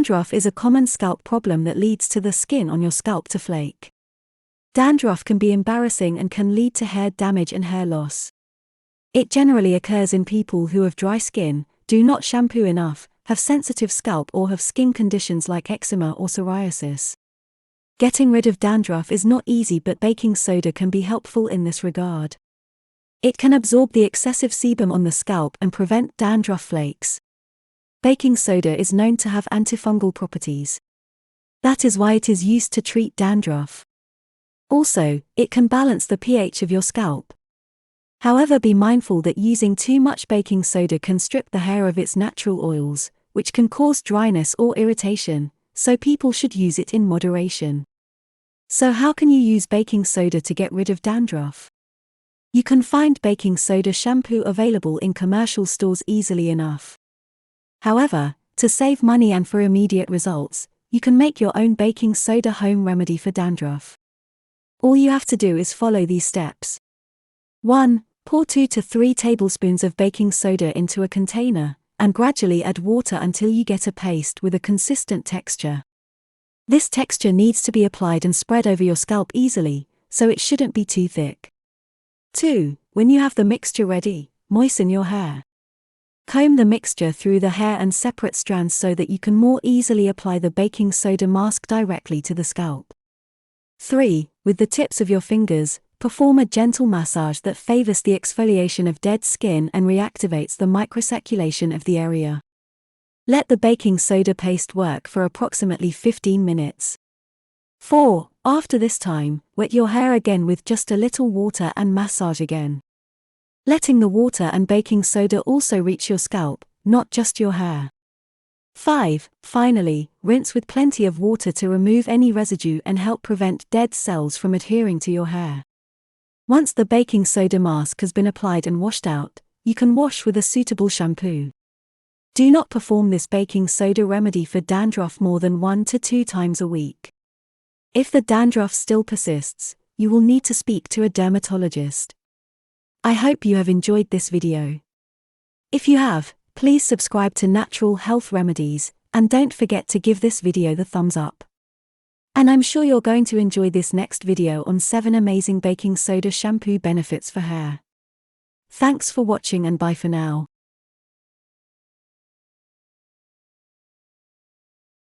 Dandruff is a common scalp problem that leads to the skin on your scalp to flake. Dandruff can be embarrassing and can lead to hair damage and hair loss. It generally occurs in people who have dry skin, do not shampoo enough, have sensitive scalp, or have skin conditions like eczema or psoriasis. Getting rid of dandruff is not easy, but baking soda can be helpful in this regard. It can absorb the excessive sebum on the scalp and prevent dandruff flakes. Baking soda is known to have antifungal properties. That is why it is used to treat dandruff. Also, it can balance the pH of your scalp. However, be mindful that using too much baking soda can strip the hair of its natural oils, which can cause dryness or irritation, so people should use it in moderation. So how can you use baking soda to get rid of dandruff? You can find baking soda shampoo available in commercial stores easily enough. However, to save money and for immediate results, you can make your own baking soda home remedy for dandruff. All you have to do is follow these steps. 1. Pour 2 to 3 tablespoons of baking soda into a container, and gradually add water until you get a paste with a consistent texture. This texture needs to be applied and spread over your scalp easily, so it shouldn't be too thick. 2. When you have the mixture ready, moisten your hair. Comb the mixture through the hair and separate strands so that you can more easily apply the baking soda mask directly to the scalp. 3. With the tips of your fingers, perform a gentle massage that favors the exfoliation of dead skin and reactivates the microcirculation of the area. Let the baking soda paste work for approximately 15 minutes. 4. After this time, wet your hair again with just a little water and massage again. Letting the water and baking soda also reach your scalp, not just your hair. 5. Finally, rinse with plenty of water to remove any residue and help prevent dead cells from adhering to your hair. Once the baking soda mask has been applied and washed out, you can wash with a suitable shampoo. Do not perform this baking soda remedy for dandruff more than 1 to 2 times a week. If the dandruff still persists, you will need to speak to a dermatologist. I hope you have enjoyed this video. If you have, please subscribe to Natural Health Remedies, and don't forget to give this video the thumbs up. And I'm sure you're going to enjoy this next video on 7 amazing baking soda shampoo benefits for hair. Thanks for watching and bye for now.